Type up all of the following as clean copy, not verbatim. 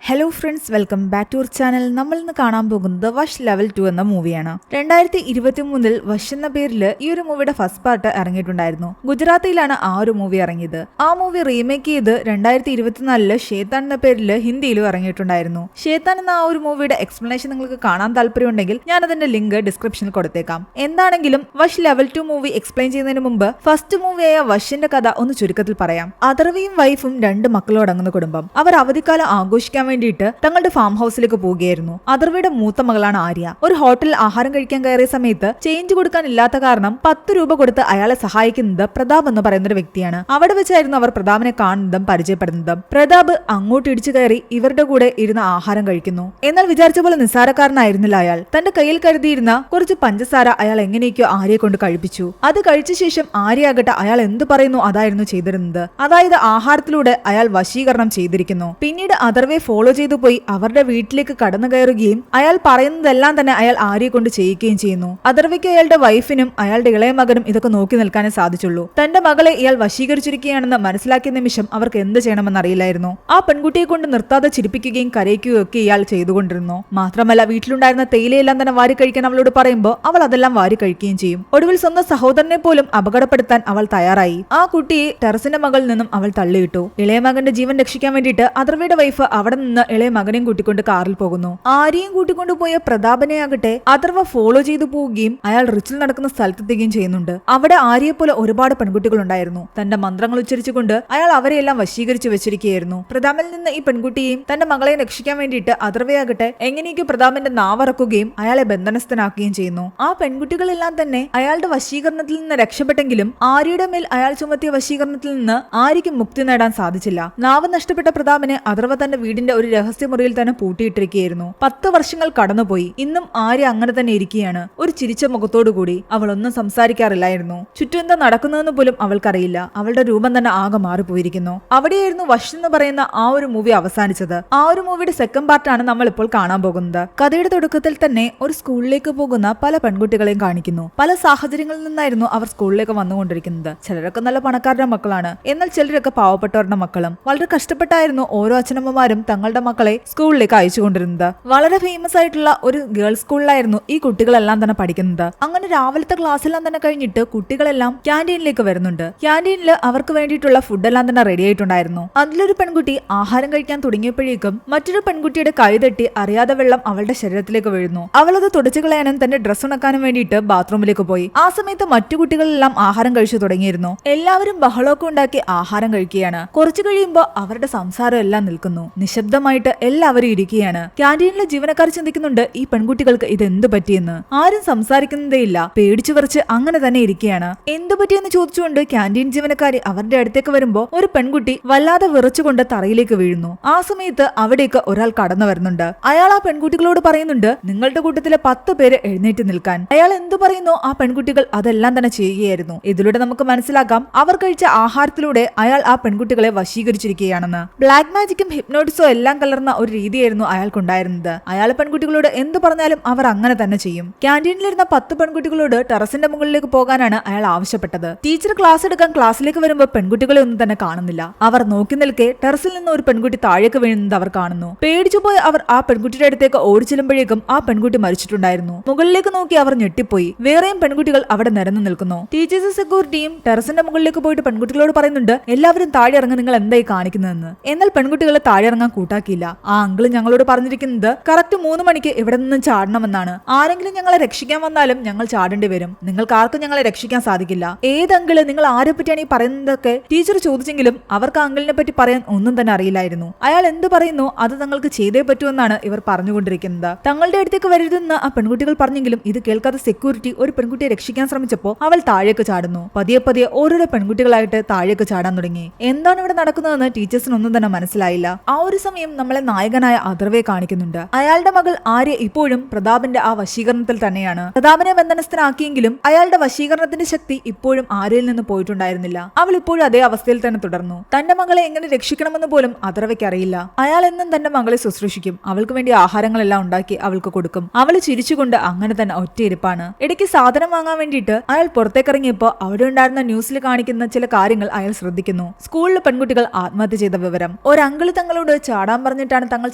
Hello friends, welcome back to our channel. നമ്മൾ ഇന്ന് കാണാൻ പോകുന്നത് വഷ് ലെവൽ 2 എന്ന മൂവിയാണ്. 2023 വഷ് എന്ന പേരിൽ ഈ ഒരു മൂവിയുടെ ഫസ്റ്റ് പാർട്ട് ഇറങ്ങിയിട്ടുണ്ടായിരുന്നു. ഗുജറാത്തിലാണ് ആ ഒരു മൂവി ഇറങ്ങിയത്. ആ മൂവി റീമേക്ക് ചെയ്ത് 2024 ഷേത്താൻ എന്ന പേരിൽ ഹിന്ദിയിലും ഇറങ്ങിയിട്ടുണ്ടായിരുന്നു. ഷേത്താൻ എന്ന ആ ഒരു മൂവിയുടെ എക്സ്പ്ലനേഷൻ നിങ്ങൾക്ക് കാണാൻ താല്പര്യമുണ്ടെങ്കിൽ ഞാൻ അതിന്റെ ലിങ്ക് ഡിസ്ക്രിപ്ഷനിൽ കൊടുത്തേക്കാം. എന്താണെങ്കിലും വഷ് ലെവൽ 2 മൂവി എക്സ്പ്ലെയിൻ ചെയ്യുന്നതിന് മുമ്പ് ഫസ്റ്റ് മൂവിയായ വഷിന്റെ കഥ ഒന്ന് ചുരുക്കത്തിൽ പറയാം. അഥർവയും വൈഫും 2 മക്കളോടങ്ങുന്ന കുടുംബം. അവർ അവധിക്കാലം ആഘോഷിക്കാൻ വേണ്ടിയിട്ട് തങ്ങളുടെ ഫാം ഹൗസിലേക്ക് പോവുകയായിരുന്നു. അഥർവയുടെ മൂത്ത മകളാണ് ആര്യ. ഒരു ഹോട്ടലിൽ ആഹാരം കഴിക്കാൻ കയറിയ സമയത്ത് ചേഞ്ച് കൊടുക്കാനില്ലാത്ത കാരണം 10 രൂപ കൊടുത്ത് അയാളെ സഹായിക്കുന്നത് പ്രതാപ് എന്ന് പറയുന്ന ഒരു വ്യക്തിയാണ്. അവിടെ വെച്ചായിരുന്നു അവർ പ്രതാപിനെ കാണുന്നതും പരിചയപ്പെടുന്നതും. പ്രതാപ് അങ്ങോട്ട് ഇടിച്ചു കയറി ഇവരുടെ കൂടെ ഇരുന്ന് ആഹാരം കഴിക്കുന്നു. എന്നാൽ വിചാരിച്ച പോലെ നിസ്സാരക്കാരനായിരുന്നില്ല അയാൾ. തന്റെ കയ്യിൽ കരുതിയിരുന്ന കുറച്ച് പഞ്ചസാര അയാൾ എങ്ങനെയൊക്കെയോ ആര്യയെ കൊണ്ട് കഴിപ്പിച്ചു. അത് കഴിച്ച ശേഷം ആര്യയാകട്ടെ അയാൾ എന്ത് പറയുന്നു അതായിരുന്നു ചെയ്തിരുന്നത്. അതായത് ആഹാരത്തിലൂടെ അയാൾ വശീകരണം ചെയ്തിരിക്കുന്നു. പിന്നീട് അഥർവയെ ഫോളോ ചെയ്തു പോയി അവരുടെ വീട്ടിലേക്ക് കടന്നു കയറുകയും അയാൾ പറയുന്നതെല്ലാം തന്നെ അയാൾ ആര്യയെ കൊണ്ട് ചെയ്യിക്കുകയും ചെയ്യുന്നു. അഥർവയ്ക്ക് അയാളുടെ വൈഫിനും അയാളുടെ ഇളയ മകനും ഇതൊക്കെ നോക്കി നിൽക്കാനേ സാധിച്ചുള്ളൂ. തന്റെ മകളെ ഇയാൾ വശീകരിച്ചിരിക്കുകയാണെന്ന് മനസ്സിലാക്കിയ നിമിഷം അവർക്ക് എന്ത് ചെയ്യണമെന്ന് അറിയില്ലായിരുന്നു. ആ പെൺകുട്ടിയെ കൊണ്ട് നിർത്താതെ ചിരിപ്പിക്കുകയും കരയിക്കുകയും ഒക്കെ ഇയാൾ ചെയ്തുകൊണ്ടിരുന്നു. മാത്രമല്ല വീട്ടിലുണ്ടായിരുന്ന തേയിലയെല്ലാം തന്നെ വാരി കഴിക്കാൻ അവളോട് പറയുമ്പോൾ അവൾ അതെല്ലാം വാരി കഴിക്കുകയും ചെയ്യും. ഒടുവിൽ സ്വന്തം സഹോദരനെ പോലും അപകടപ്പെടുത്താൻ അവൾ തയ്യാറായി. ആ കുട്ടിയെ ടെറസിന്റെ മകളിൽ നിന്നും അവൾ തള്ളിയിട്ടു. ഇളയ മകന്റെ ജീവൻ രക്ഷിക്കാൻ വേണ്ടിയിട്ട് അഥർവയുടെ വൈഫ് അവിടെ നിന്ന് ഇളയ മകനെയും കൂട്ടിക്കൊണ്ട് കാറിൽ പോകുന്നു. ആരെയും കൂട്ടിക്കൊണ്ടുപോയ പ്രതാപനെ ആകട്ടെ അഥർവ ഫോളോ ചെയ്തു പോവുകയും അയാൾ റിച്ചിൽ നടക്കുന്ന സ്ഥലത്തെത്തുകയും ചെയ്യുന്നുണ്ട്. അവിടെ ആര്യയെ പോലെ ഒരുപാട് പെൺകുട്ടികൾ ഉണ്ടായിരുന്നു. തന്റെ മന്ത്രങ്ങൾ ഉച്ചരിച്ചുകൊണ്ട് അയാൾ അവരെയെല്ലാം വശീകരിച്ചു വെച്ചിരിക്കുകയായിരുന്നു. പ്രതാപിൽ നിന്ന് ഈ പെൺകുട്ടിയെയും തന്റെ മകളെ രക്ഷിക്കാൻ വേണ്ടിയിട്ട് അഥർവയാകട്ടെ എങ്ങനെയൊക്കെ പ്രതാപന്റെ നാവറക്കുകയും അയാളെ ബന്ധനസ്ഥനാക്കുകയും ചെയ്യുന്നു. ആ പെൺകുട്ടികളെല്ലാം തന്നെ അയാളുടെ വശീകരണത്തിൽ നിന്ന് രക്ഷപ്പെട്ടെങ്കിലും ആര്യയുടെ മേൽ അയാൾ ചുമത്തിയ വശീകരണത്തിൽ നിന്ന് ആര്യയ്ക്ക് മുക്തി നേടാൻ സാധിച്ചില്ല. നാവ് നഷ്ടപ്പെട്ട പ്രതാപനെ അഥർവ തന്റെ വീടിന്റെ ഒരു രഹസ്യമുറിയിൽ തന്നെ പൂട്ടിയിട്ടിരിക്കുകയായിരുന്നു. 10 വർഷങ്ങൾ കടന്നുപോയി. ഇന്നും ആര്യ അങ്ങനെ തന്നെ ഇരിക്കുകയാണ്. ഒരു ചിരിച്ച മുഖത്തോടുകൂടി. അവൾ ഒന്നും സംസാരിക്കാറില്ലായിരുന്നു. ചുറ്റും എന്താ നടക്കുന്നതെന്ന് പോലും അവൾക്കറിയില്ല. അവളുടെ രൂപം തന്നെ ആകെ മാറിപ്പോയിരിക്കുന്നു. അവിടെയായിരുന്നു വഷ് എന്ന് പറയുന്ന ആ ഒരു മൂവി അവസാനിച്ചത്. ആ ഒരു മൂവിയുടെ സെക്കൻഡ് പാർട്ടാണ് നമ്മൾ ഇപ്പോൾ കാണാൻ പോകുന്നത്. കഥയുടെ തുടക്കത്തിൽ തന്നെ ഒരു സ്കൂളിലേക്ക് പോകുന്ന പല പെൺകുട്ടികളെയും കാണിക്കുന്നു. പല സാഹചര്യങ്ങളിൽ നിന്നായിരുന്നു അവർ സ്കൂളിലേക്ക് വന്നുകൊണ്ടിരിക്കുന്നത്. ചിലരൊക്കെ നല്ല പണക്കാരുടെ മക്കളാണ്, എന്നാൽ ചിലരൊക്കെ പാവപ്പെട്ടവരുടെ മക്കളും. വളരെ കഷ്ടപ്പെട്ടായിരുന്നു ഓരോ അച്ഛനമ്മമാരും തങ്ങളുടെ മക്കളെ സ്കൂളിലേക്ക് അയച്ചുകൊണ്ടിരുന്നത്. വളരെ ഫേമസ് ആയിട്ടുള്ള ഒരു ഗേൾസ് സ്കൂളിലായിരുന്നു ഈ കുട്ടികളെല്ലാം തന്നെ പഠിക്കുന്നത്. അങ്ങനെ രാവിലത്തെ ക്ലാസ്സെല്ലാം തന്നെ കഴിഞ്ഞിട്ട് കുട്ടികളെല്ലാം ക്യാൻറ്റീനിലേക്ക് വരുന്നുണ്ട്. ക്യാൻറ്റീനിൽ അവർക്ക് വേണ്ടിയിട്ടുള്ള ഫുഡെല്ലാം തന്നെ റെഡി ആയിട്ടുണ്ടായിരുന്നു. അതിലൊരു പെൺകുട്ടി ആഹാരം കഴിക്കാൻ തുടങ്ങിയപ്പോഴേക്കും മറ്റൊരു പെൺകുട്ടിയുടെ കൈ തട്ടി അറിയാതെ വെള്ളം അവളുടെ ശരീരത്തിലേക്ക് വീഴുന്നു. അവളത് തുടച്ചു കളയാനും തന്റെ ഡ്രസ്സ് ഉണക്കാനും വേണ്ടിയിട്ട് ബാത്റൂമിലേക്ക് പോയി. ആ സമയത്ത് മറ്റു കുട്ടികളെല്ലാം ആഹാരം കഴിച്ചു തുടങ്ങിയിരുന്നു. എല്ലാവരും ബഹളമൊക്കെ ഉണ്ടാക്കി ആഹാരം കഴിക്കുകയാണ്. കുറച്ചു കഴിയുമ്പോൾ അവരുടെ സംസാരം എല്ലാം നിൽക്കുന്നു. നിശബ്ദമായിട്ട് എല്ലാവരും ഇരിക്കുകയാണ്. ക്യാൻറ്റീനിലെ ജീവനക്കാർ ചിന്തിക്കുന്നുണ്ട് ഈ പെൺകുട്ടികൾക്ക് ഇത് എന്ത് പറ്റിയെന്ന്. ആരും സംസാരിക്കുന്നതേയില്ല. പേടിച്ചു വിറച്ച് അങ്ങനെ തന്നെ ഇരിക്കുകയാണ്. എന്തു പറ്റിയെന്ന് ചോദിച്ചുകൊണ്ട് ക്യാൻറ്റീൻ ജീവനക്കാരി അവരുടെ അടുത്തേക്ക് വരുമ്പോ ഒരു പെൺകുട്ടി വല്ലാതെ വിറച്ചുകൊണ്ട് തറയിലേക്ക് വീഴുന്നു. ആ സമയത്ത് അവിടേക്ക് ഒരാൾ കടന്നു വരുന്നുണ്ട്. അയാൾ ആ പെൺകുട്ടികളോട് പറയുന്നുണ്ട് നിങ്ങളുടെ കൂട്ടത്തിലെ 10 പേര് എഴുന്നേറ്റ് നിൽക്കാൻ. അയാൾ എന്തു പറയുന്നു ആ പെൺകുട്ടികൾ അതെല്ലാം തന്നെ ചെയ്യുകയായിരുന്നു. ഇതിലൂടെ നമുക്ക് മനസ്സിലാക്കാം അവർ കഴിച്ച ആഹാരത്തിലൂടെ അയാൾ ആ പെൺകുട്ടികളെ വശീകരിച്ചിരിക്കുകയാണെന്ന്. ബ്ലാക്ക് മാജിക്കും ഹിപ്നോട്ടിസോ എല്ലാം കലർന്ന ഒരു രീതിയായിരുന്നു അയാൾക്കുണ്ടായിരുന്നത്. അയാൾ പെൺകുട്ടികളോട് എന്ത് പറഞ്ഞാലും അവർ അങ്ങനെ തന്നെ ചെയ്യും. ക്യാൻറ്റീനിലിരുന്ന 10 പെൺകുട്ടികളോട് ടെറസിന്റെ മുകളിലേക്ക് പോകാനാണ് അയാൾ ആവശ്യപ്പെട്ടത്. ടീച്ചർ ക്ലാസ് എടുക്കാൻ ക്ലാസ്സിലേക്ക് വരുമ്പോൾ പെൺകുട്ടികളെ ഒന്നും തന്നെ കാണുന്നില്ല. അവർ നോക്കി നിൽക്കെ ടെറസിൽ നിന്ന് ഒരു പെൺകുട്ടി താഴേക്ക് വീഴുന്നത് അവർ കാണുന്നു. പേടിച്ചുപോയി അവർ ആ പെൺകുട്ടിയുടെ അടുത്തേക്ക് ഓടിച്ചെല്ലുമ്പോഴേക്കും ആ പെൺകുട്ടി മരിച്ചിട്ടുണ്ടായിരുന്നു. മുകളിലേക്ക് നോക്കി അവർ ഞെട്ടിപ്പോയി. വേറെയും പെൺകുട്ടികൾ അവിടെ നിരന്നു നിൽക്കുന്നു. ടീച്ചേഴ്സ് സെക്യൂരിറ്റിയും ടെറസിന്റെ മുകളിലേക്ക് പോയിട്ട് പെൺകുട്ടികളോട് പറയുന്നുണ്ട് എല്ലാവരും താഴെ ഇറങ്ങി, നിങ്ങൾ എന്തായി കാണിക്കുന്നതെന്ന്. എന്നാൽ പെൺകുട്ടികളെ താഴെ ഇറങ്ങാൻ കൂട്ടാക്കിയില്ല. ആ അങ്കിള് ഞങ്ങളോട് പറഞ്ഞിരിക്കുന്നത് കറക്റ്റ് 3 മണിക്ക് ഇവിടെ നിന്നും ചാടണമെന്നാണ്. ആരെങ്കിലും ഞങ്ങളെ രക്ഷിക്കാൻ വന്നാലും ഞങ്ങൾ ചാടേണ്ടി വരും. നിങ്ങൾക്ക് ആർക്കും ഞങ്ങളെ രക്ഷിക്കാൻ സാധിക്കില്ല. ഏത് അങ്കിള്, നിങ്ങൾ ആരെ പറ്റിയാണ് ഈ പറയുന്നതൊക്കെ ടീച്ചർ ചോദിച്ചെങ്കിലും അവർക്ക് അങ്കിളിനെ പറ്റി പറയാൻ ഒന്നും തന്നെ അറിയില്ലായിരുന്നു. അയാൾ എന്ത് പറയുന്നു അത് തങ്ങൾക്ക് ചെയ്തേ പറ്റുമെന്നാണ് ഇവർ പറഞ്ഞുകൊണ്ടിരിക്കുന്നത്. തങ്ങളുടെ അടുത്തേക്ക് വരരുതെന്ന് ആ പെൺകുട്ടികൾ പറഞ്ഞെങ്കിലും ഇത് കേൾക്കാത്ത സെക്യൂരിറ്റി ഒരു പെൺകുട്ടിയെ രക്ഷിക്കാൻ ശ്രമിച്ചപ്പോൾ അവൾ താഴേക്ക് ചാടുന്നു. പതിയെ പതിയെ ഓരോരോ പെൺകുട്ടികളായിട്ട് താഴേക്ക് ചാടാൻ തുടങ്ങി. എന്താണ് ഇവിടെ നടക്കുന്നതെന്ന് ടീച്ചേഴ്സിനൊന്നും തന്നെ മനസ്സിലായില്ല. ആ ഒരു സമയം നമ്മളെ നായകനായ അഥർവയെ കാണിക്കുന്നുണ്ട്. അയാളുടെ മകൾ ആര്യ ഇപ്പോഴും പ്രതാപിന്റെ ആ വശീകരണത്തിൽ തന്നെയാണ്. പ്രതാപിനെ ബന്ധനസ്ഥനാക്കിയെങ്കിലും അയാളുടെ വശീകരണത്തിന്റെ ശക്തി ഇപ്പോഴും ആര്യയിൽ നിന്ന് പോയിട്ടുണ്ടായിരുന്നില്ല. അവൾ ഇപ്പോഴും അതേ അവസ്ഥയിൽ തന്നെ തുടർന്നു. തന്റെ മകളെ എങ്ങനെ രക്ഷിക്കണമെന്ന് പോലും അഥർവയ്ക്ക് അറിയില്ല. അയാൾ എന്നും തന്റെ മകളെ ശുശ്രൂഷിക്കും. അവൾക്ക് വേണ്ടി ആഹാരങ്ങളെല്ലാം ഉണ്ടാക്കി അവൾക്ക് കൊടുക്കും. അവൾ ചിരിച്ചുകൊണ്ട് അങ്ങനെ തന്നെ ഒറ്റയിരിപ്പാണ്. ഇടയ്ക്ക് സാധനം വാങ്ങാൻ വേണ്ടിയിട്ട് അയാൾ പുറത്തേക്കിറങ്ങിയപ്പോൾ അവിടെ ഉണ്ടായിരുന്ന ന്യൂസിൽ കാണിക്കുന്ന ചില കാര്യങ്ങൾ അയാൾ ശ്രദ്ധിക്കുന്നു. സ്കൂളിലെ പെൺകുട്ടികൾ ആത്മഹത്യ ചെയ്ത വിവരം. ഒരു അങ്കിള് തങ്ങളോട് ചാടാൻ ചാടാൻ പറഞ്ഞിട്ടാണ് തങ്ങൾ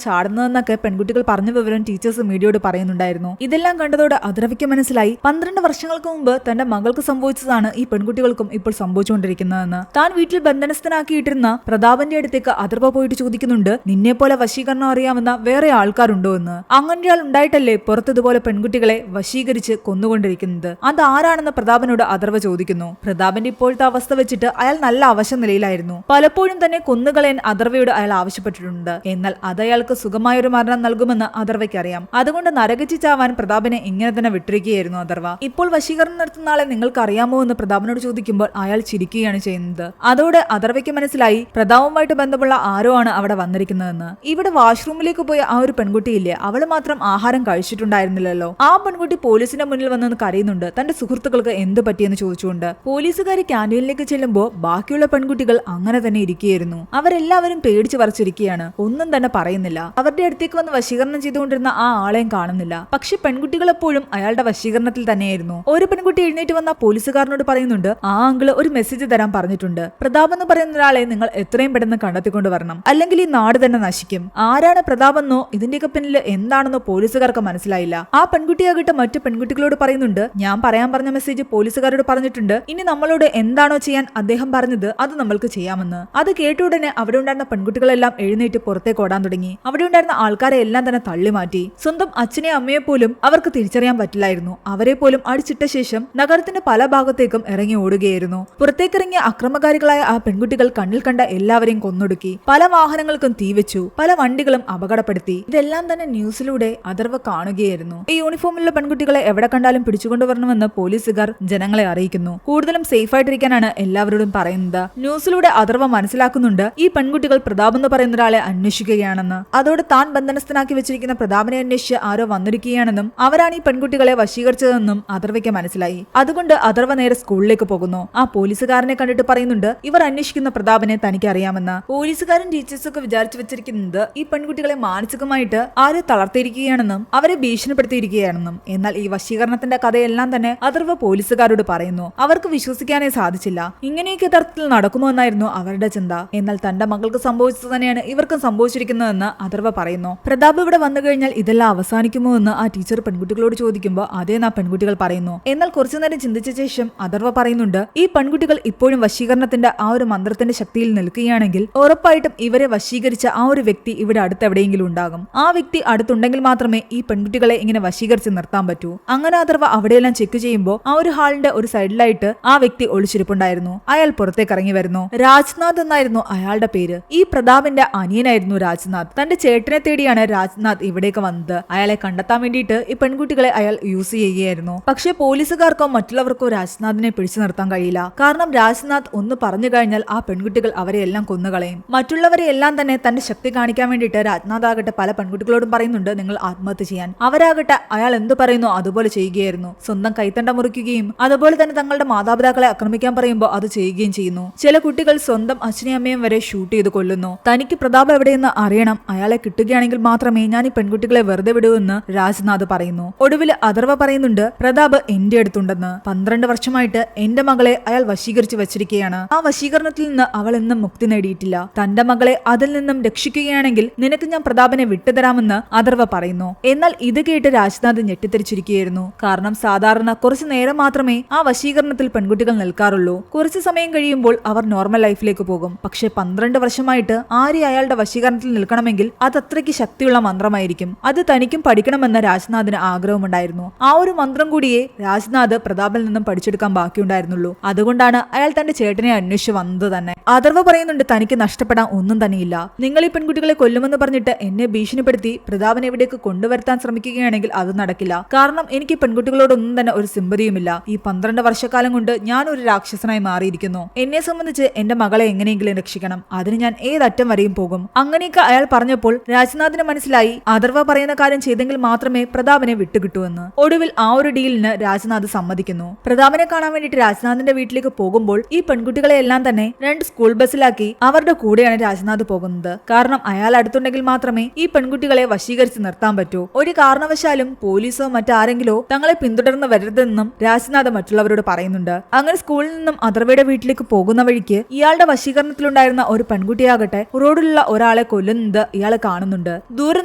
ചാടുന്നതെന്നൊക്കെ പെൺകുട്ടികൾ പറഞ്ഞ വിവരം ടീച്ചേഴ്സ് മീഡിയയോട് പറയുന്നുണ്ടായിരുന്നു. ഇതെല്ലാം കണ്ടതോടെ അഥർവയ്ക്ക് മനസ്സിലായി 12 വർഷങ്ങൾക്ക് മുമ്പ് തന്റെ മകൾക്ക് സംഭവിച്ചതാണ് ഈ പെൺകുട്ടികൾക്കും ഇപ്പോൾ സംഭവിച്ചുകൊണ്ടിരിക്കുന്നതെന്ന്. താൻ വീട്ടിൽ ബന്ധനസ്ഥനാക്കിയിട്ടിരുന്ന പ്രതാപന്റെ അടുത്തേക്ക് അഥർവ പോയിട്ട് ചോദിക്കുന്നുണ്ട്, നിന്നെ പോലെ വശീകരണം അറിയാവുന്ന വേറെ ആൾക്കാരുണ്ടോ എന്ന്. അങ്ങനെ ആൾ ഉണ്ടായിട്ടല്ലേ പുറത്തിതുപോലെ പെൺകുട്ടികളെ വശീകരിച്ച് കൊന്നുകൊണ്ടിരിക്കുന്നത്? അതാരാണെന്ന് പ്രതാപനോട് അഥർവ ചോദിക്കുന്നു. പ്രതാപന്റെ ഇപ്പോഴത്തെ അവസ്ഥ വെച്ചിട്ട് അയാൾ നല്ല അവശ നിലയിലായിരുന്നു. പലപ്പോഴും തന്നെ കൊന്നുകളയാൻ അഥർവയോട് അയാൾ ആവശ്യപ്പെട്ടിട്ടുണ്ട്. എന്നാൽ അത് അയാൾക്ക് സുഖമായൊരു മരണം നൽകുമെന്ന് അഥർവയ്ക്ക് അറിയാം. അതുകൊണ്ട് നരകച്ചി ചാവാൻ പ്രതാപനെ ഇങ്ങനെ തന്നെ വിട്ടിരിക്കുകയായിരുന്നു അഥർവ. ഇപ്പോൾ വശീകരണം നടത്തുന്ന ആളെ നിങ്ങൾക്ക് അറിയാമോ എന്ന് പ്രതാപനോട് ചോദിക്കുമ്പോൾ അയാൾ ചിരിക്കുകയാണ് ചെയ്യുന്നത്. അതോടെ അഥർവയ്ക്ക് മനസ്സിലായി പ്രതാപവുമായിട്ട് ബന്ധമുള്ള ആരോ ആണ് അവിടെ വന്നിരിക്കുന്നതെന്ന്. ഇവിടെ വാഷ്റൂമിലേക്ക് പോയ ആ ഒരു പെൺകുട്ടിയില്ലേ, അവള് മാത്രം ആഹാരം കഴിച്ചിട്ടുണ്ടായിരുന്നില്ലല്ലോ. ആ പെൺകുട്ടി പോലീസിന്റെ മുന്നിൽ വന്നെന്ന് കരയുന്നുണ്ട്, തന്റെ സുഹൃത്തുക്കൾക്ക് എന്ത് പറ്റിയെന്ന് ചോദിച്ചുകൊണ്ട്. പോലീസുകാർ ക്യാന്റീനിലേക്ക് ചെല്ലുമ്പോൾ ബാക്കിയുള്ള പെൺകുട്ടികൾ അങ്ങനെ തന്നെ ഇരിക്കുകയായിരുന്നു. അവരെല്ലാവരും പേടിച്ചു വരച്ചിരിക്കുകയാണ്, ഒന്നും തന്നെ പറയുന്നില്ല. അവരുടെ അടുത്തേക്ക് വന്ന് വശീകരണം ചെയ്തുകൊണ്ടിരുന്ന ആ ആളെയും കാണുന്നില്ല. പക്ഷെ പെൺകുട്ടികൾ എപ്പോഴും അയാളുടെ വശീകരണത്തിൽ തന്നെയായിരുന്നു. ഒരു പെൺകുട്ടി എഴുന്നേറ്റ് വന്ന പോലീസുകാരനോട് പറയുന്നുണ്ട്, ആ അങ്കിള് ഒരു മെസ്സേജ് തരാൻ പറഞ്ഞിട്ടുണ്ട്. പ്രതാപ് എന്ന് പറയുന്ന ഒരാളെ നിങ്ങൾ എത്രയും പെട്ടെന്ന് കണ്ടെത്തിക്കൊണ്ട് വരണം, അല്ലെങ്കിൽ ഈ നാട് തന്നെ നശിക്കും. ആരാണ് പ്രതാപെന്നോ ഇതിന്റെയൊക്കെ പിന്നിൽ എന്താണെന്നോ പോലീസുകാർക്ക് മനസ്സിലായില്ല. ആ പെൺകുട്ടിയാകട്ടെ മറ്റു പെൺകുട്ടികളോട് പറയുന്നുണ്ട്, ഞാൻ പറയാൻ പറഞ്ഞ മെസ്സേജ് പോലീസുകാരോട് പറഞ്ഞിട്ടുണ്ട്, ഇനി നമ്മളോട് എന്താണോ ചെയ്യാൻ അദ്ദേഹം പറഞ്ഞത് അത് നമ്മൾക്ക് ചെയ്യാമെന്ന്. അത് കേട്ട ഉടനെ അവിടെ ഉണ്ടായിരുന്ന പെൺകുട്ടികളെല്ലാം എഴുന്നേറ്റ് പുറത്തേക്ക് ഓടാൻ തുടങ്ങി. അവിടെ ഉണ്ടായിരുന്ന ആൾക്കാരെ എല്ലാം തന്നെ തള്ളി മാറ്റി. സ്വന്തം അച്ഛനെ അമ്മയെ പോലും അവർക്ക് തിരിച്ചറിയാൻ പറ്റില്ലായിരുന്നു. അവരെ പോലും അടിച്ചിട്ട ശേഷം നഗരത്തിന്റെ പല ഭാഗത്തേക്കും ഇറങ്ങി ഓടുകയായിരുന്നു. പുറത്തേക്കിറങ്ങിയ അക്രമകാരികളായ ആ പെൺകുട്ടികൾ കണ്ണിൽ കണ്ട എല്ലാവരെയും കൊന്നൊടുക്കി. പല വാഹനങ്ങൾക്കും തീവെച്ചു, പല വണ്ടികളും അപകടപ്പെടുത്തി. ഇതെല്ലാം തന്നെ ന്യൂസിലൂടെ അഥർവ കാണുകയായിരുന്നു. ഈ യൂണിഫോമിലുള്ള പെൺകുട്ടികളെ എവിടെ കണ്ടാലും പിടിച്ചുകൊണ്ടുവരണമെന്ന് പോലീസുകാർ ജനങ്ങളെ അറിയിക്കുന്നു. കൂടുതലും സേഫ് ആയിട്ടിരിക്കാനാണ് എല്ലാവരോടും പറയുന്നത്. ന്യൂസിലൂടെ അഥർവ മനസ്സിലാക്കുന്നുണ്ട്, ഈ പെൺകുട്ടികൾ പ്രതാപ് എന്ന് പറയുന്ന ഒരാളെ അന്വേഷിക്കുകയാണെന്ന്. അതോടെ താൻ ബന്ധനസ്ഥനാക്കി വെച്ചിരിക്കുന്ന പ്രതാപനെ അന്വേഷിച്ച് ആരോ വന്നിരിക്കുകയാണെന്നും അവരാണ് ഈ പെൺകുട്ടികളെ വശീകരിച്ചതെന്നും അഥർവയ്ക്ക് മനസ്സിലായി. അതുകൊണ്ട് അഥർവ നേരെ സ്കൂളിലേക്ക് പോകുന്നു. ആ പോലീസുകാരനെ കണ്ടിട്ട് പറയുന്നുണ്ട്, ഇവർ അന്വേഷിക്കുന്ന പ്രതാപനെ തനിക്ക് അറിയാമെന്ന്. പോലീസുകാരും ടീച്ചേഴ്സൊക്കെ വിചാരിച്ചു വെച്ചിരിക്കുന്നത് ഈ പെൺകുട്ടികളെ മാനസികമായിട്ട് ആര് തളർത്തിയിരിക്കുകയാണെന്നും അവരെ ഭീഷണിപ്പെടുത്തിയിരിക്കുകയാണെന്നും. എന്നാൽ ഈ വശീകരണത്തിന്റെ കഥയെല്ലാം തന്നെ അഥർവ പോലീസുകാരോട് പറയുന്നു. അവർക്ക് വിശ്വസിക്കാനേ സാധിച്ചില്ല. ഇങ്ങനെയൊക്കെ തരത്തിൽ നടക്കുമോ എന്നായിരുന്നു അവരുടെ ചിന്ത. എന്നാൽ തന്റെ മകൾക്ക് സംഭവിച്ചത് തന്നെയാണ് ഇവർക്കും സംഭവിച്ചിരിക്കുന്നതെന്ന് അഥർവ പറയുന്നു. പ്രതാപ് ഇവിടെ വന്നു കഴിഞ്ഞാൽ ഇതെല്ലാം അവസാനിക്കുമോ എന്ന് ആ ടീച്ചർ പെൺകുട്ടികളോട് ചോദിക്കുമ്പോൾ അതേന്ന് ആ പെൺകുട്ടികൾ പറയുന്നു. എന്നാൽ കുറച്ചു നേരം ചിന്തിച്ച ശേഷം അഥർവ പറയുന്നുണ്ട്, ഈ പെൺകുട്ടികൾ ഇപ്പോഴും വശീകരണത്തിന്റെ ആ ഒരു മന്ത്രത്തിന്റെ ശക്തിയിൽ നിൽക്കുകയാണെങ്കിൽ ഉറപ്പായിട്ടും ഇവരെ വശീകരിച്ച ആ ഒരു വ്യക്തി ഇവിടെ അടുത്തെവിടെയെങ്കിലും ഉണ്ടാകും. ആ വ്യക്തി അടുത്തുണ്ടെങ്കിൽ മാത്രമേ ഈ പെൺകുട്ടികളെ ഇങ്ങനെ വശീകരിച്ച് നിർത്താൻ പറ്റൂ. അങ്ങനെ അഥർവ അവിടെയെല്ലാം ചെക്ക് ചെയ്യുമ്പോൾ ആ ഒരു ഹാളിന്റെ ഒരു സൈഡിലായിട്ട് ആ വ്യക്തി ഒളിച്ചിരിപ്പുണ്ടായിരുന്നു. അയാൾ പുറത്തേക്ക് ഇറങ്ങി വരുന്നു. രാജ്നാഥ് എന്നായിരുന്നു അയാളുടെ പേര്. ഈ പ്രതാപിന്റെ അനിയനായിരുന്നു രാജ്നാഥ്. തന്റെ ചേട്ടനെ തേടിയാണ് രാജ്നാഥ് ഇവിടേക്ക് വന്നത്. അയാളെ കണ്ടെത്താൻ വേണ്ടിയിട്ട് ഈ പെൺകുട്ടികളെ അയാൾ യൂസ് ചെയ്യുകയായിരുന്നു. പക്ഷേ പോലീസുകാർക്കോ മറ്റുള്ളവർക്കോ രാജ്നാഥിനെ പിടിച്ചു നിർത്താൻ കഴിയില്ല. കാരണം രാജ്നാഥ് ഒന്ന് പറഞ്ഞു കഴിഞ്ഞാൽ ആ പെൺകുട്ടികൾ അവരെ എല്ലാം കൊന്നുകളയും. മറ്റുള്ളവരെ എല്ലാം തന്നെ തന്റെ ശക്തി കാണിക്കാൻ വേണ്ടിയിട്ട് രാജ്നാഥ് ആകട്ടെ പല പെൺകുട്ടികളോടും പറയുന്നുണ്ട്, നിങ്ങൾ ആത്മഹത്യ ചെയ്യാൻ. അവരാകട്ടെ അയാൾ എന്ത് പറയുന്നു അതുപോലെ ചെയ്യുകയായിരുന്നു. സ്വന്തം കൈത്തണ്ട മുറിക്കുകയും അതുപോലെ തന്നെ തങ്ങളുടെ മാതാപിതാക്കളെ ആക്രമിക്കാൻ പറയുമ്പോൾ അത് ചെയ്യുകയും ചെയ്യുന്നു. ചില കുട്ടികൾ സ്വന്തം അച്ഛനെയും അമ്മയും വരെ ഷൂട്ട് ചെയ്ത് കൊല്ലുന്നു. തനിക്ക് പ്രതാപ് എവിടെയെന്ന് അറിയണം, അയാളെ കിട്ടുകയാണെങ്കിൽ മാത്രമേ ഞാൻ ഈ പെൺകുട്ടികളെ വെറുതെ വിടൂ എന്ന് രാജ്നാഥ് പറയുന്നു. ഒടുവിൽ അഥർവ പറയുന്നുണ്ട്, പ്രതാപ് എന്റെ അടുത്തുണ്ടെന്ന്. 12 വർഷമായിട്ട് എന്റെ മകളെ അയാൾ വശീകരിച്ചു വെച്ചിരിക്കുകയാണ്. ആ വശീകരണത്തിൽ നിന്ന് അവൾ എന്നും മുക്തി നേടിയിട്ടില്ല. തന്റെ മകളെ അതിൽ നിന്നും രക്ഷിക്കുകയാണെങ്കിൽ നിനക്ക് ഞാൻ പ്രതാപനെ വിട്ടുതരാമെന്ന് അഥർവ പറയുന്നു. എന്നാൽ ഇത് കേട്ട് രാജ്നാഥ് ഞെട്ടിത്തെറിച്ചിരിക്കുകയായിരുന്നു. കാരണം സാധാരണ കുറച്ചു നേരം മാത്രമേ ആ വശീകരണത്തിൽ പെൺകുട്ടികൾ നിൽക്കാറുള്ളൂ. കുറച്ചു സമയം കഴിയുമ്പോൾ അവർ നോർമൽ ലൈഫിലേക്ക് പോകും. പക്ഷെ 12 വർഷമായിട്ട് ആര്യ അയാളുടെ വശീകരണത്തിൽ നിൽക്കണമെങ്കിൽ അത് അത്രയ്ക്ക് ശക്തിയുള്ള മന്ത്രമായിരിക്കും. അത് തനിക്കും പഠിക്കണമെന്ന് രാജ്നാഥിന് ആഗ്രഹമുണ്ടായിരുന്നു. ആ ഒരു മന്ത്രം കൂടിയേ രാജ്നാഥ് പ്രതാപിൽ നിന്നും പഠിച്ചെടുക്കാൻ ബാക്കിയുണ്ടായിരുന്നുള്ളൂ. അതുകൊണ്ടാണ് അയാൾ തന്റെ ചേട്ടനെ അന്വേഷിച്ച് വന്നത് തന്നെ. അഥർവ പറയുന്നുണ്ട്, തനിക്ക് നഷ്ടപ്പെടാൻ ഒന്നും തന്നെയില്ല. നിങ്ങൾ ഈ പെൺകുട്ടികളെ കൊല്ലുമെന്ന് പറഞ്ഞിട്ട് എന്നെ ഭീഷണിപ്പെടുത്തി പ്രതാപിനെ ഇവിടേക്ക് കൊണ്ടുവരുത്താൻ ശ്രമിക്കുകയാണെങ്കിൽ അത് നടക്കില്ല. കാരണം എനിക്ക് പെൺകുട്ടികളോടൊന്നും തന്നെ ഒരു സിമ്പതിയുമില്ല. ഈ 12 വർഷക്കാലം കൊണ്ട് ഞാൻ ഒരു രാക്ഷസനായി മാറിയിരിക്കുന്നു. എന്നെ സംബന്ധിച്ച് എന്റെ മകളെ എങ്ങനെയെങ്കിലും രക്ഷിക്കണം. അതിന് ഞാൻ ഏതറ്റം വരെയും പോകും. അങ്ങനെയൊക്കെ അയാൾ പറഞ്ഞപ്പോൾ രാജ്നാഥിന് മനസ്സിലായി അഥർവ പറയുന്ന കാര്യം ചെയ്തെങ്കിൽ മാത്രമേ പ്രതാപിനെ വിട്ടുകിട്ടൂവെന്ന്. ഒടുവിൽ ആ ഒരു ഡീലിന് രാജ്നാഥ് സമ്മതിക്കുന്നു. പ്രതാപിനെ കാണാൻ വേണ്ടിയിട്ട് രാജ്നാഥിന്റെ വീട്ടിലേക്ക് പോകുമ്പോൾ ഈ പെൺകുട്ടികളെ എല്ലാം തന്നെ 2 സ്കൂൾ ബസ്സിലാക്കി അവരുടെ കൂടെയാണ് രാജ്നാഥ് പോകുന്നത്. കാരണം അയാൾ അടുത്തുണ്ടെങ്കിൽ മാത്രമേ ഈ പെൺകുട്ടികളെ വശീകരിച്ച് നിർത്താൻ പറ്റൂ. ഒരു കാരണവശാലും പോലീസോ മറ്റാരെങ്കിലോ തങ്ങളെ പിന്തുടർന്ന് വരരുതെന്നും രാജ്നാഥ് മറ്റുള്ളവരോട് പറയുന്നുണ്ട്. അങ്ങനെ സ്കൂളിൽ നിന്നും അഥർവയുടെ വീട്ടിലേക്ക് പോകുന്ന വഴിക്ക് ഇയാളുടെ വശീകരണത്തിലുണ്ടായിരുന്ന ഒരു പെൺകുട്ടിയാകട്ടെ റോഡിലുള്ള ഒരാളെ കൊല്ലുന്നത് ഇയാൾ കാണുന്നുണ്ട്. ദൂരെ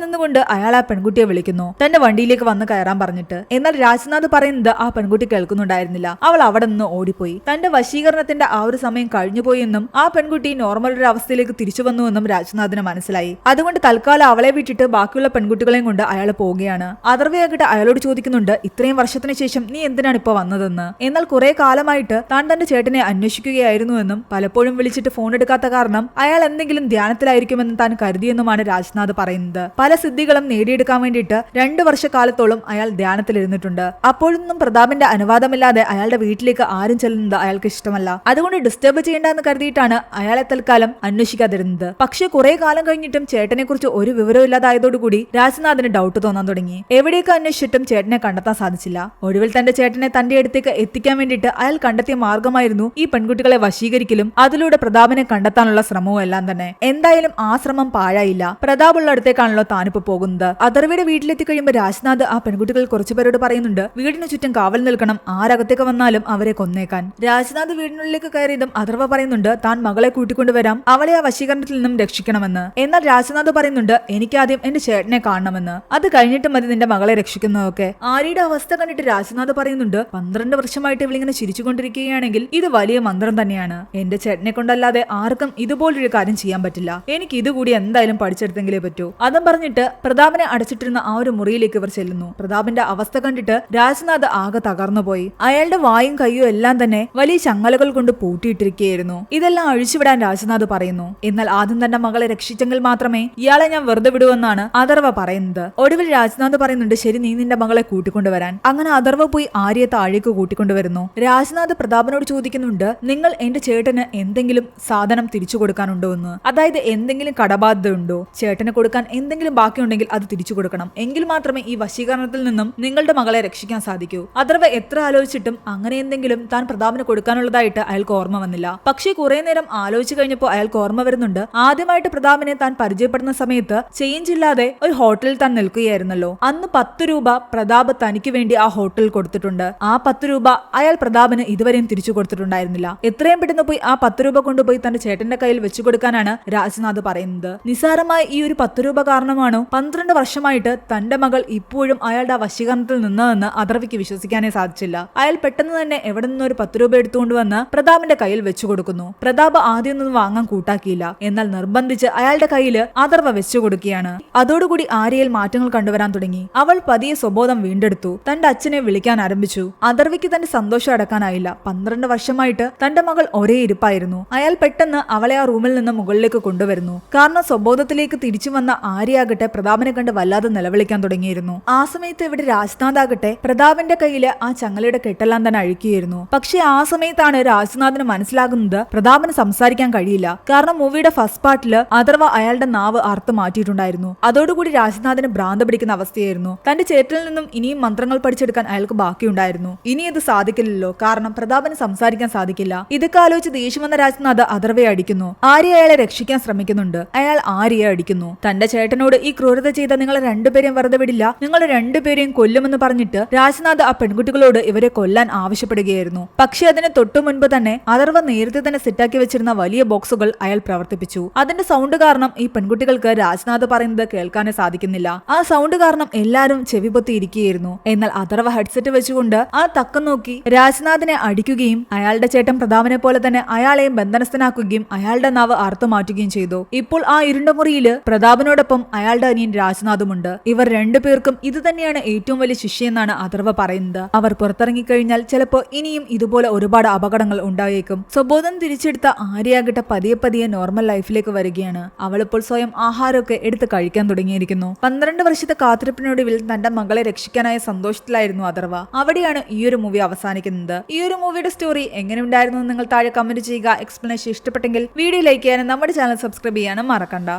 നിന്നുകൊണ്ട് അയാൾ ആ പെൺകുട്ടിയെ വിളിക്കുന്നു, തന്റെ വണ്ടിയിലേക്ക് വന്ന് കയറാൻ പറഞ്ഞിട്ട്. എന്നാൽ രാജ്നാഥ് പറയുന്നത് ആ പെൺകുട്ടി കേൾക്കുന്നുണ്ടായിരുന്നില്ല. അവൾ അവിടെ നിന്ന് ഓടിപ്പോയി. തന്റെ വശീകരണത്തിന്റെ ആ ഒരു സമയം കഴിഞ്ഞുപോയി എന്നും ആ പെൺകുട്ടി നോർമൽ ഒരു അവസ്ഥയിലേക്ക് തിരിച്ചു വന്നുവെന്നും രാജ്നാഥിന് മനസ്സിലായി. അതുകൊണ്ട് തൽക്കാലം അവളെ വിട്ടിട്ട് ബാക്കിയുള്ള പെൺകുട്ടികളെയും കൊണ്ട് അയാൾ പോവുകയാണ്. അഥർവയാകട്ടെ അയാളോട് ചോദിക്കുന്നുണ്ട്, ഇത്രയും വർഷത്തിന് ശേഷം നീ എന്തിനാണ് ഇപ്പൊ വന്നതെന്ന്. എന്നാൽ കുറെ കാലമായിട്ട് താൻ തന്റെ ചേട്ടനെ അന്വേഷിക്കുകയായിരുന്നുവെന്നും പലപ്പോഴും വിളിച്ചിട്ട് ഫോൺ എടുക്കാത്ത കാരണം അയാൾ എന്തെങ്കിലും ധ്യാനത്തിലായിരിക്കുമെന്ന് താൻ കരുതിയെന്നുമാണ് രാജ്നാഥ് പറയുന്നത്. പല സിദ്ധികളും നേടിയെടുക്കാൻ വേണ്ടിയിട്ട് 2 വർഷക്കാലത്തോളം അയാൾ ധ്യാനത്തിലിരുന്നിട്ടുണ്ട്. അപ്പോഴൊന്നും പ്രതാപിന്റെ അനുവാദമില്ലാതെ അയാളുടെ വീട്ടിലേക്ക് ആരും ചെല്ലുന്നത് അയാൾക്ക് ഇഷ്ടമല്ല. അതുകൊണ്ട് ഡിസ്റ്റർബ് ചെയ്യേണ്ടെന്ന് കരുതിയിട്ടാണ് അയാളെ തൽക്കാലം അന്വേഷിക്കാതിരുന്നത്. പക്ഷെ കുറെ കാലം കഴിഞ്ഞിട്ടും ചേട്ടനെ കുറിച്ച് ഒരു വിവരവും ഇല്ലാതായതോടുകൂടി രാജ്നാഥിന് ഡൗട്ട് തോന്നാൻ തുടങ്ങി. എവിടെയൊക്കെ അന്വേഷിച്ചിട്ടും ചേട്ടനെ കണ്ടെത്താൻ സാധിച്ചില്ല. ഒടുവിൽ തന്റെ ചേട്ടനെ തന്റെ അടുത്തേക്ക് എത്തിക്കാൻ വേണ്ടിയിട്ട് അയാൾ കണ്ടെത്തിയ മാർഗമായിരുന്നു ഈ പെൺകുട്ടികളെ വശീകരിക്കലും അതിലൂടെ പ്രതാപിനെ കണ്ടെത്താനുള്ള ശ്രമവും എല്ലാം തന്നെ. എന്തായാലും ആ ശ്രമം പാഴായില്ല. പ്രതാപുള്ള അടുത്തേക്കാണല്ലോ താനിപ്പോ പോകുന്നത്. അഥർവയുടെ വീട്ടിലെത്തി കഴിയുമ്പോൾ രാജ്നാഥ് ആ പെൺകുട്ടികൾ കുറച്ചുപേരോട് പറയുന്നുണ്ട്, വീടിന് ചുറ്റും കാവൽ നിൽക്കണം, ആരകത്തേക്ക് വന്നാലും അവരെ കൊന്നേക്കാൻ. രാജ്നാഥ് വീടിനുള്ളിലേക്ക് കയറിയതും അഥർവ പറയുന്നുണ്ട്, താൻ മകളെ കൂട്ടിക്കൊണ്ടുവരാം, അവളെ ആ വശീകരണത്തിൽ നിന്നും രക്ഷിക്കണമെന്ന്. എന്നാൽ രാജ്നാഥ് പറയുന്നുണ്ട്, എനിക്കാദ്യം എന്റെ ചേട്ടനെ കാണണമെന്ന്, അത് കഴിഞ്ഞിട്ട് മതി നിന്റെ മകളെ രക്ഷിക്കുന്നതൊക്കെ. ആര്യയുടെ അവസ്ഥ കണ്ടിട്ട് രാജ്നാഥ് പറയുന്നുണ്ട്, 12 വർഷമായിട്ട് ഇവളിങ്ങനെ ചിരിച്ചുകൊണ്ടിരിക്കുകയാണെങ്കിൽ ഇത് വലിയ മന്ത്രം തന്നെയാണ്. എന്റെ ചേട്ടനെ കൊണ്ടല്ലാതെ ആർക്കും ഇതുപോലൊരു കാര്യം ചെയ്യാൻ പറ്റില്ല. എനിക്ക് ഇതുകൂടി എന്തായാലും പഠിച്ചെടുത്തെങ്കിലേ പറ്റൂ. അതും പറഞ്ഞിട്ട് പ്രതാപനെ അടച്ചിട്ടിരുന്ന ആ ഒരു മുറിയിലേക്ക് ഇവർ ചെല്ലുന്നു. പ്രതാപിന്റെ അവസ്ഥ കണ്ടിട്ട് രാജ്നാഥ് ആകെ തകർന്നുപോയി. അയാളുടെ വായും കയ്യും എല്ലാം തന്നെ വലിയ ചങ്ങലകൾ കൊണ്ട് പൂട്ടിയിട്ടിരിക്കുകയായിരുന്നു. ഇതെല്ലാം അഴിച്ചുവിടാൻ രാജ്നാഥ് പറയുന്നു. എന്നാൽ ആദ്യം തന്റെ മകളെ രക്ഷിച്ചെങ്കിൽ മാത്രമേ ഇയാളെ ഞാൻ വെറുതെ വിടുവെന്നാണ് അഥർവ പറയുന്നത്. ഒടുവിൽ രാജ്നാഥ് പറയുന്നുണ്ട്, ശരി, നീ നിന്റെ മകളെ കൂട്ടിക്കൊണ്ടുവരാൻ. അങ്ങനെ അഥർവ പോയി ആര്യയെ താഴേക്ക് കൂട്ടിക്കൊണ്ടുവരുന്നു. രാജ്നാഥ് പ്രതാപനോട് ചോദിക്കുന്നുണ്ട്, നിങ്ങൾ എന്റെ ചേട്ടന് എന്തെങ്കിലും സാധനം തിരിച്ചു കൊടുക്കാനുണ്ടോ എന്ന്, അതായത് എന്തെങ്കിലും കടബാധ്യത ഉണ്ടോ, ചേട്ടന് കൊടുക്കാൻ എന്തെങ്കിലും ബാക്കിയുണ്ടെങ്കിൽ അത് തിരിച്ചു കൊടുക്കണം, എങ്കിൽ മാത്രമേ ഈ വശീകരണത്തിൽ നിന്നും നിങ്ങളുടെ മകളെ രക്ഷിക്കാൻ സാധിക്കൂ. അഥർവ എത്ര ആലോചിച്ചിട്ടും അങ്ങനെ എന്തെങ്കിലും താൻ പ്രതാപന് കൊടുക്കാനുള്ളതായിട്ട് അയാൾക്ക് ഓർമ്മ വന്നില്ല. പക്ഷേ കുറെ നേരം ആലോചിച്ചു കഴിഞ്ഞപ്പോൾ അയാൾക്ക് ഓർമ്മ വരുന്നുണ്ട്, ആദ്യമായിട്ട് പ്രതാപനെ താൻ പരിചയപ്പെടുന്ന സമയത്ത് ചേഞ്ച് ഇല്ലാതെ ഒരു ഹോട്ടലിൽ താൻ നിൽക്കുകയായിരുന്നല്ലോ. അന്ന് 10 രൂപ പ്രതാപ് തനിക്ക് വേണ്ടി ആ ഹോട്ടലിൽ കൊടുത്തിട്ടുണ്ട്. ആ 10 രൂപ അയാൾ പ്രതാപന് ഇതുവരെയും തിരിച്ചു കൊടുത്തിട്ടുണ്ടായിരുന്നില്ല. എത്രയും പെട്ടെന്ന് പോയി ആ 10 രൂപ കൊണ്ടുപോയി തന്റെ ചേട്ടന്റെ കയ്യിൽ വെച്ചു കൊടുക്കാനാണ് രാജ്നാഥ് പറയുന്നത്. നിസാരമായ ഈ ഒരു 10 രൂപ കാരണമാണോ 12 വർഷമായിട്ട് തന്റെ മകൾ ഇപ്പോഴും അയാളുടെ ആ വശീകരണത്തിൽ നിന്നതെന്ന് അഥർവയ്ക്ക് വിശ്വസിക്കാനേ സാധിച്ചില്ല. അയാൾ പെട്ടെന്ന് തന്നെ എവിടെ നിന്നും ഒരു 10 രൂപ എടുത്തുകൊണ്ടുവന്ന് പ്രതാപിന്റെ കയ്യിൽ വെച്ചു കൊടുക്കുന്നു. പ്രതാപ് ആദ്യമൊന്നും വാങ്ങാൻ കൂട്ടാക്കിയില്ല. എന്നാൽ നിർബന്ധിച്ച് അയാളുടെ കയ്യിൽ അഥർവ വെച്ചു കൊടുക്കുകയാണ്. അതോടുകൂടി ആര്യയിൽ മാറ്റങ്ങൾ കണ്ടുവരാൻ തുടങ്ങി. അവൾ പതിയെ സ്വബോധം വീണ്ടെടുത്തു. തന്റെ അച്ഛനെ വിളിക്കാൻ ആരംഭിച്ചു. അഥർവയ്ക്ക് തന്റെ സന്തോഷം അടക്കാനായില്ല. 12 വർഷമായിട്ട് തന്റെ മകൾ ഒരേ ഇരിപ്പായിരുന്നു. അയാൾ പെട്ടെന്ന് അവളെ ആ റൂമിൽ നിന്ന് മുകളിലേക്ക് കൊണ്ടുവരുന്നു. കാരണം സ്വബോധത്തിലേക്ക് തിരിച്ചു വന്ന ആര്യയാകട്ടെ പ്രതാപനെ കണ്ട് വല്ലാതെ നിലവിളിക്കാൻ തുടങ്ങിയിരുന്നു. ആ സമയത്ത് ഇവിടെ രാജ്നാഥ് ആകട്ടെ പ്രതാപന്റെ കയ്യില് ആ ചങ്ങലയുടെ കെട്ടെല്ലാം തന്നെ അഴിക്കുകയായിരുന്നു. പക്ഷെ ആ സമയത്താണ് രാജ്നാഥിന് മനസ്സിലാകുന്നത് പ്രതാപന് സംസാരിക്കാൻ കഴിയില്ല. കാരണം മൂവിയുടെ ഫസ്റ്റ് പാർട്ടില് അഥർവ അയാളുടെ നാവ് അർത്ഥം മാറ്റിയിട്ടുണ്ടായിരുന്നു. അതോടുകൂടി രാജ്നാഥിന് ഭ്രാന്ത് പിടിക്കുന്ന അവസ്ഥയായിരുന്നു. തന്റെ ചേട്ടനിൽ നിന്നും ഇനിയും മന്ത്രങ്ങൾ പഠിച്ചെടുക്കാൻ അയാൾക്ക് ബാക്കിയുണ്ടായിരുന്നു. ഇനി ഇത് സാധിക്കില്ലല്ലോ, കാരണം പ്രതാപന് സംസാരിക്കാൻ സാധിക്കില്ല. ഇതൊക്കെ ആലോചിച്ച് ദേഷ്യം വന്ന രാജ്നാഥ് അഥർവയെ അടിക്കുന്നു. ആര്യ അയാളെ രക്ഷിക്കാൻ ശ്രമിക്കുന്നുണ്ട്. അയാൾ ആര്യയെ അടിക്കുന്നു. തന്റെ ചേട്ടനോട് ഈ ക്രൂരത ചെയ്ത നിങ്ങളെ 2 പേരെയും വെറുതെ വിടില്ല, നിങ്ങൾ 2 പേരെയും കൊല്ലുമെന്ന് പറഞ്ഞിട്ട് രാജ്നാഥ് ആ പെൺകുട്ടികളോട് ഇവരെ കൊല്ലാൻ ആവശ്യപ്പെടുകയായിരുന്നു. പക്ഷെ അതിന് തൊട്ടു മുൻപ് തന്നെ അഥർവ നേരത്തെ തന്നെ സെറ്റാക്കി വെച്ചിരുന്ന വലിയ ബോക്സുകൾ അയാൾ പ്രവർത്തിപ്പിച്ചു. അതിന്റെ സൗണ്ട് കാരണം ഈ പെൺകുട്ടികൾക്ക് രാജ്നാഥ് പറയുന്നത് കേൾക്കാനേ സാധിക്കുന്നില്ല. ആ സൗണ്ട് കാരണം എല്ലാരും ചെവി പൊത്തിയിരിക്കുകയായിരുന്നു. എന്നാൽ അഥർവ ഹെഡ്സെറ്റ് വെച്ചുകൊണ്ട് ആ തക്കം നോക്കി രാജ്നാഥിനെ അടിക്കുകയും അയാളുടെ ചേട്ടൻ പ്രതാപനെ പോലെ തന്നെ അയാളെയും ബന്ധനസ്ഥനാക്കുകയും അയാളുടെ നാവ് അർത്ഥമാറ്റുകയും ചെയ്തു. ഇപ്പോൾ ആ ഇരുണ്ട മുറിയില് പ്രതാപനോടൊപ്പം അയാളുടെ അനിയൻ രാജ്നാഥുമുണ്ട്. ഇവർ 2 പേർക്കും ഇത് തന്നെയാണ് ഏറ്റവും വലിയ ശിക്ഷയെന്നാണ് അഥർവ പറയുന്നത്. അവർ പുറത്തിറങ്ങിക്കഴിഞ്ഞാൽ ചിലപ്പോൾ ഇനിയും ഇതുപോലെ ഒരുപാട് അപകടങ്ങൾ ഉണ്ടായേക്കും. സ്വബോധം തിരിച്ചെടുത്ത ആര്യയാകട്ടെ പതിയെ പതിയെ നോർമൽ ലൈഫിലേക്ക് വരികയാണ്. അവളിപ്പോൾ സ്വയം ആഹാരമൊക്കെ എടുത്ത് കഴിക്കാൻ തുടങ്ങിയിരിക്കുന്നു. 12 വർഷത്തെ കാത്തിരിപ്പിനൊടുവിൽ തന്റെ മകളെ രക്ഷിക്കാനായ സന്തോഷത്തിലായിരുന്നു അഥർവ. അവിടെയാണ് ഈ ഒരു മൂവി അവസാനിക്കുന്നത്. ഈ ഒരു മൂവിയുടെ സ്റ്റോറി എങ്ങനെ ഉണ്ടായിരുന്നു നിങ്ങൾ താഴെ കമന്റ് ചെയ്യുക. എക്സ്പ്ലനേഷൻ ഇഷ്ടപ്പെട്ടെങ്കിൽ വീഡിയോ ലൈക്ക് ചെയ്യാനും നമ്മുടെ ചാനൽ സബ്സ്ക്രൈബ് ചെയ്യാനും മറക്കണ്ട.